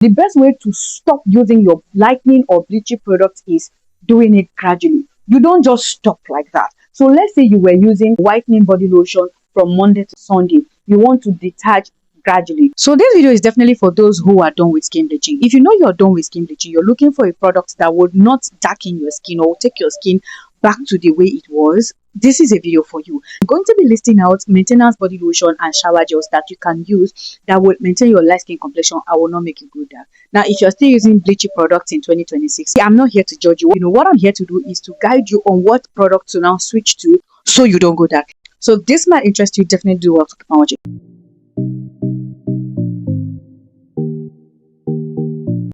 The best way to stop using your lightening or bleaching products is doing it gradually. You don't just stop like that. So let's say you were using whitening body lotion from Monday to Sunday. You want to detach gradually. So this video is definitely for those who are done with skin bleaching. If you know you're done with skin bleaching, you're looking for a product that would not darken your skin or take your skin back to the way it was, this is a video for you. I'm going to be listing out maintenance body lotion and shower gels that you can use that will maintain your light skin complexion. I will not make you go dark. Now, if you're still using bleaching products in 2026, I'm not here to judge you. You know what I'm here to do is to guide you on what product to now switch to so you don't go dark. So if this might interest you, definitely do well to keep on watching.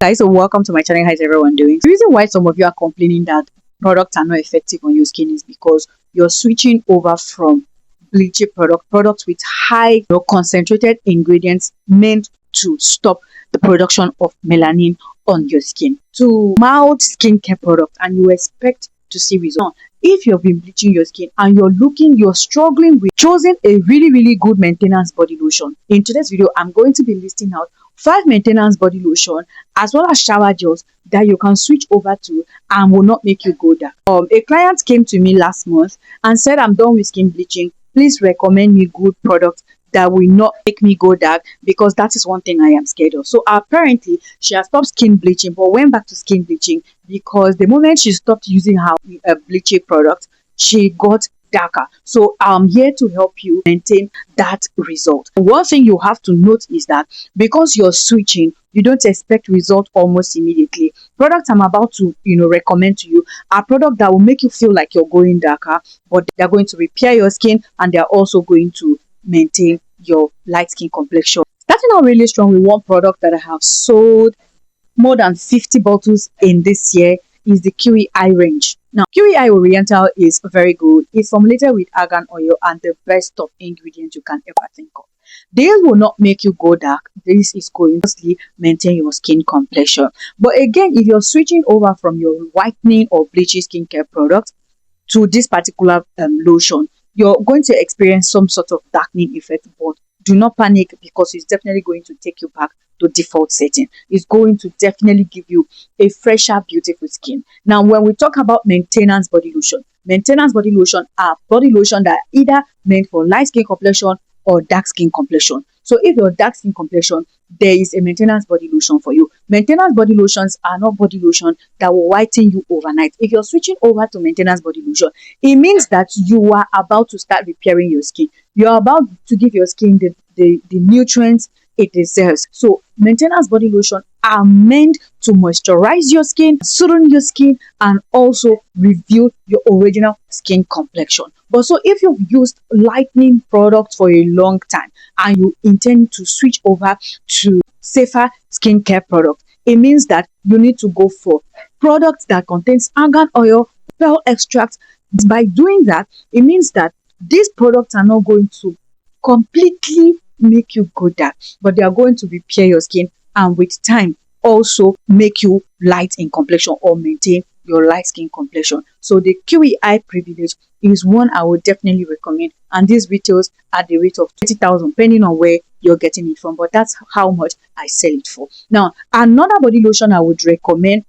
Guys, so welcome to my channel. How's everyone doing? The reason why some of you are complaining that products are not effective on your skin is because you're switching over from bleaching products with high concentrated ingredients meant to stop the production of melanin on your skin, to mild skincare product, and you expect to see results. If you've been bleaching your skin and you're struggling with choosing a really good maintenance body lotion, in today's video I'm going to be listing out 5 maintenance body lotion as well as shower gels that you can switch over to and will not make you go dark. A client came to me last month and said, I'm done with skin bleaching, please recommend me good products that will not make me go dark, because that is one thing I am scared of. So apparently she has stopped skin bleaching but went back to skin bleaching because the moment she stopped using her bleaching product, she got darker. So I'm here to help you maintain that result. One thing you have to note is that because you're switching, you don't expect results almost immediately. Products I'm about to recommend to you are products that will make you feel like you're going darker, but they're going to repair your skin and they're also going to maintain your light skin complexion. Starting out really strong with one product that I have sold more than 50 bottles in this year is the QEI range. Now, QEI Oriental is very good. It's formulated with argan oil and the best of ingredients you can ever think of. This will not make you go dark. This is going to maintain your skin complexion. But again, if you're switching over from your whitening or bleaching skincare product to this particular lotion, you're going to experience some sort of darkening effect, but do not panic because it's definitely going to take you back to default setting. It's going to definitely give you a fresher, beautiful skin. Now, when we talk about maintenance body lotion are body lotion that are either meant for light skin complexion or dark skin complexion. So if you're dark skin complexion, there is a maintenance body lotion for you. Maintenance body lotions are not body lotion that will whiten you overnight. If you're switching over to maintenance body lotion, it means that you are about to start repairing your skin. You're about to give your skin the nutrients it deserves. So maintenance body lotion are meant to moisturize your skin, soothe your skin, and also reveal your original skin complexion. But so if you've used lightening products for a long time and you intend to switch over to safer skincare products, it means that you need to go for products that contains argan oil, pearl extract. By doing that, it means that these products are not going to completely make you go dark, but they are going to repair your skin and with time also make you light in complexion or maintain your light skin complexion. So the QEI privilege is one I would definitely recommend, and this retails at the rate of 20,000 depending on where you're getting it from, but that's how much I sell it for. Now, another body lotion I would recommend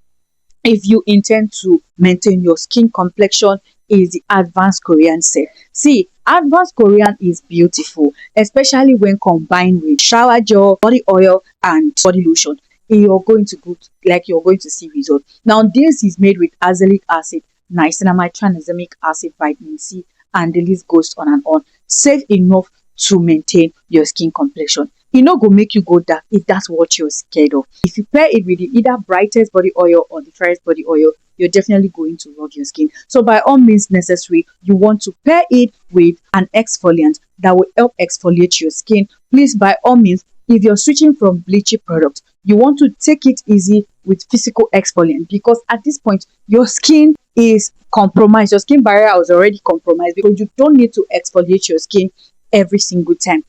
if you intend to maintain your skin complexion is the Advanced Korean set. See, Advanced Korean is beautiful, especially when combined with shower gel, body oil, and body lotion. You're going to see results. Now, this is made with azelaic acid, niacinamide, tranexamic acid, vitamin C, and the list goes on and on. Safe enough to maintain your skin complexion. It not go make you go dark if that's what you're scared of. If you pair it with the either brightest body oil or the fairest body oil, you're definitely going to love your skin. So by all means necessary, you want to pair it with an exfoliant that will help exfoliate your skin. Please, by all means, if you're switching from bleaching product, you want to take it easy with physical exfoliant, because at this point your skin is compromised. Your skin barrier is already compromised because you don't need to exfoliate your skin every single time.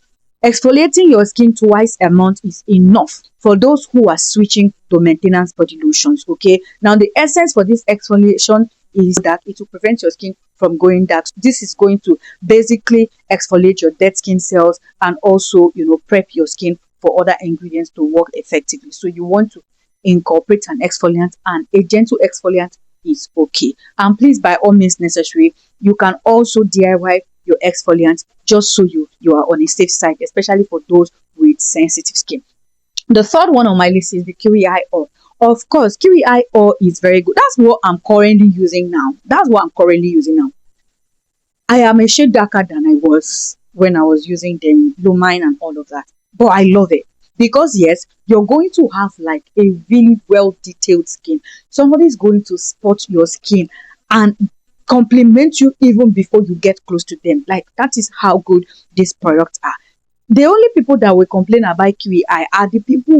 Exfoliating your skin twice a month is enough for those who are switching to maintenance body lotions. Okay, now the essence for this exfoliation is that it will prevent your skin from going dark. This is going to basically exfoliate your dead skin cells and also prep your skin for other ingredients to work effectively. So you want to incorporate an exfoliant, and a gentle exfoliant is okay. And please, by all means necessary, you can also DIY your exfoliant just so you are on a safe side, especially for those with sensitive skin. The third one on my list is the Kiwi Eye oil. Of course, Kiwi Eye oil is very good. That's what I'm currently using now. I am a shade darker than I was when I was using the Lumine and all of that. But I love it because yes, you're going to have like a really well detailed skin. Somebody's going to spot your skin and compliment you even before you get close to them. Like that is how good these products are. The only people that will complain about Kiwi Eye are the people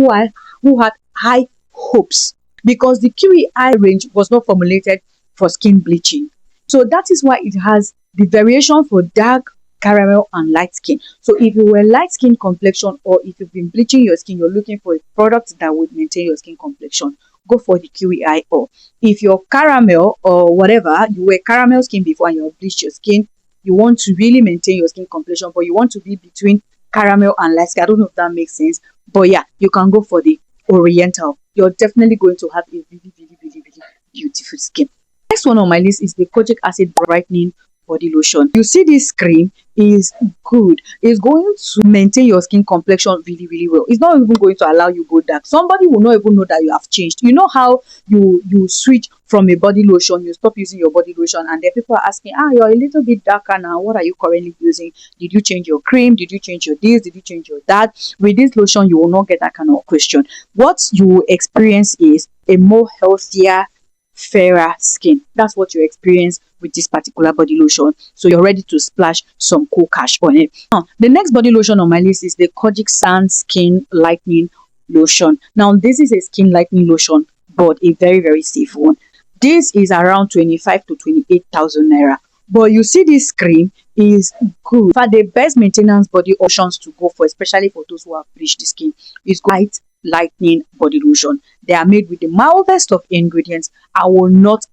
who had high hopes, because the Kiwi Eye range was not formulated for skin bleaching. So that is why it has the variation for dark, caramel, and light skin. So if you were light skin complexion, or if you've been bleaching your skin, you're looking for a product that would maintain your skin complexion, go for the Kiwi Eye oil. If you're caramel or whatever, you were caramel skin before and you bleached your skin, you want to really maintain your skin complexion, but you want to be between caramel and light skin. I don't know if that makes sense, but yeah, you can go for the Oriental. You're definitely going to have a really, really, really, really beautiful skin. Next one on my list is the kojic acid brightening body lotion. You see, this cream is good. It's going to maintain your skin complexion really, really well. It's not even going to allow you go dark. Somebody will not even know that you have changed. You know how you switch from a body lotion, you stop using your body lotion, and then people are asking, you're a little bit darker now, what are you currently using? Did you change your cream? Did you change your this? Did you change your that? With this lotion, you will not get that kind of question. What you will experience is a more healthier, fairer skin. That's what you experience with this particular body lotion. So you're ready to splash some cool cash on it. Now, the next body lotion on my list is the Kojic Sand Skin Lightening Lotion. Now, this is a skin lightening lotion, but a very, very safe one. This is around 25 to 28,000 naira. But you see, this cream is good. In fact, the best maintenance body options to go for, especially for those who have bleached the skin, is light lightening body lotion. They are made with the mildest of ingredients. I will not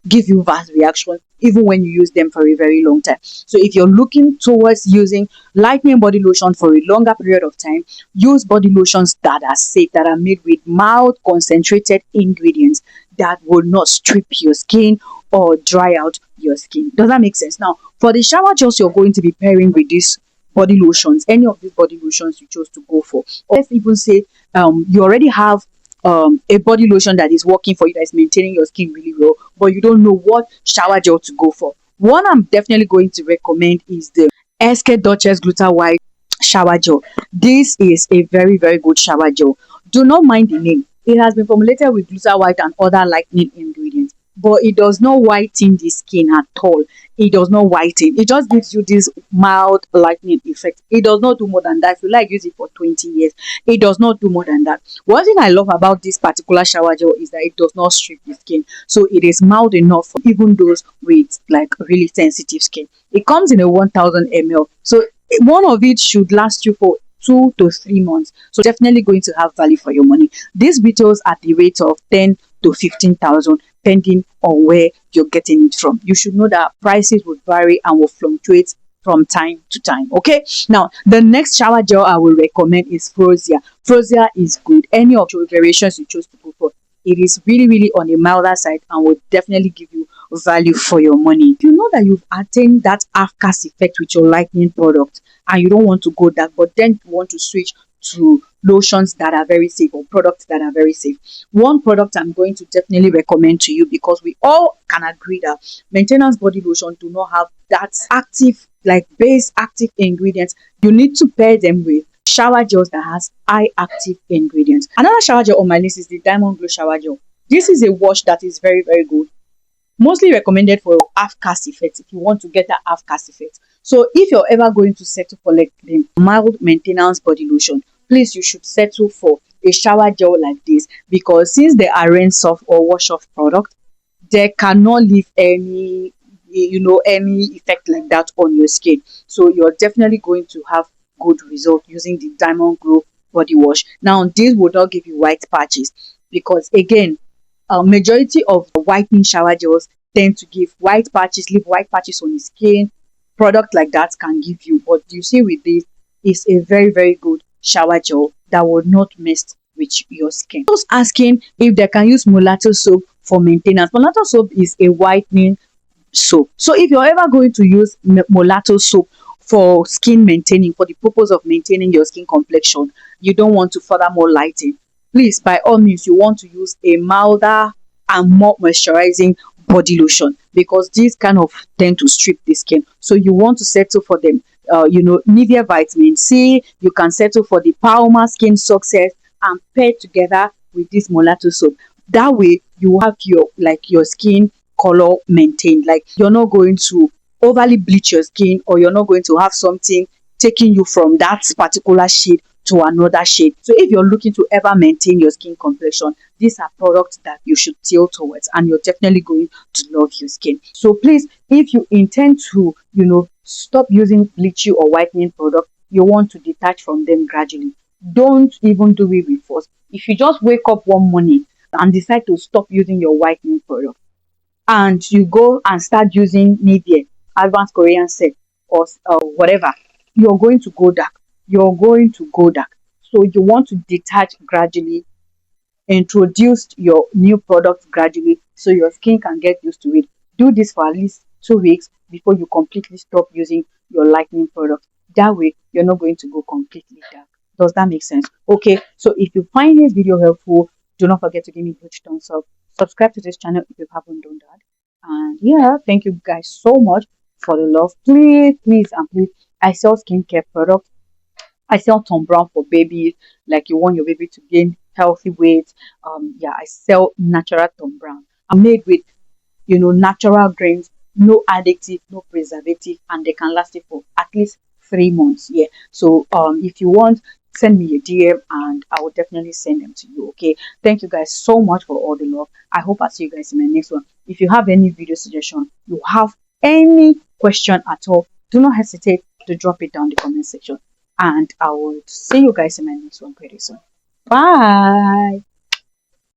give you vast reaction even when you use them for a very long time. So if you're looking towards using lightening body lotion for a longer period of time, use body lotions that are safe, that are made with mild concentrated ingredients that will not strip your skin or dry out your skin. Does that make sense? Now, for the shower gels you're going to be pairing with these body lotions, any of these body lotions you chose to go for, or let's even say you already have a body lotion that is working for you, that is maintaining your skin really well, but you don't know what shower gel to go for. One I'm definitely going to recommend is the SK Duchess Gluta White shower gel. This is a very, very good shower gel. Do not mind the name. It has been formulated with gluta white and other lightening ingredients, but it does not whiten the skin at all. It does not whiten. It just gives you this mild lightening effect. It does not do more than that. If you like, use it for 20 years. It does not do more than that. One thing I love about this particular shower gel is that it does not strip the skin. So it is mild enough for even those with like really sensitive skin. It comes in a 1000 ml. So one of it should last you for 2 to 3 months. So definitely going to have value for your money. This retails at the rate of 10 to 15,000, depending on where you're getting it from. You should know that prices would vary and will fluctuate from time to time. Okay, now the next shower gel I will recommend is Frozia. Frozia is good. Any of your variations you chose to go for, it is really, really on the milder side and will definitely give you value for your money. If you know that you've attained that half-cast effect with your lightening product and you don't want to go that, but then you want to switch to lotions that are very safe or products that are very safe, one product I'm going to definitely recommend to you, because we all can agree that maintenance body lotion do not have that active, like base active ingredients. You need to pair them with shower gels that has high active ingredients. Another shower gel on my list is the Diamond Glow shower gel. This is a wash that is very, very good, mostly recommended for half cast effect, if you want to get that half cast effect. So if you're ever going to settle for like the mild maintenance body lotion, please, you should settle for a shower gel like this, because since they are rinse off or wash off product, they cannot leave any any effect like that on your skin. So you're definitely going to have good result using the Diamond Glow body wash. Now, this will not give you white patches, because again, majority of whitening shower gels tend to give white patches, leave white patches on the skin. Product like that can give you, but you see with this, it's a very, very good shower gel that will not mess with your skin. Just asking if they can use mulatto soap for maintenance. Mulatto soap is a whitening soap. So if you're ever going to use mulatto soap for skin maintaining, for the purpose of maintaining your skin complexion, you don't want to furthermore lighten, please, by all means, you want to use a milder and more moisturizing body lotion, because these kind of tend to strip the skin. So you want to settle for them. Nivea vitamin C, you can settle for the Palmer Skin Success and pair together with this mulatto soap. That way you have your skin color maintained. Like, you're not going to overly bleach your skin, or you're not going to have something taking you from that particular shade to another shade. So if you're looking to ever maintain your skin complexion, these are products that you should tilt towards, and you're definitely going to love your skin. So please, if you intend to stop using bleaching or whitening products, you want to detach from them gradually. Don't even do it with force. If you just wake up one morning and decide to stop using your whitening product, and you go and start using Nivea, advanced Korean set, or whatever, you're going to go dark. You're going to go dark. So you want to detach gradually, introduce your new product gradually, so your skin can get used to it. Do this for at least 2 weeks before you completely stop using your lightening product. That way, you're not going to go completely dark. Does that make sense? Okay, so if you find this video helpful, do not forget to give me a huge thumbs up. Subscribe to this channel if you haven't done that. And yeah, thank you guys so much for the love. Please, please, and please, I sell skincare products. I sell Tom Brown for babies, like you want your baby to gain healthy weight. Yeah, I sell natural Tom Brown. I'm made with natural grains, no additive, no preservative, and they can last you for at least 3 months. Yeah. So if you want, send me a DM and I will definitely send them to you. Okay. Thank you guys so much for all the love. I hope I see you guys in my next one. If you have any video suggestion, you have any question at all, do not hesitate to drop it down in the comment section. And I will see you guys in my next one pretty soon. Bye.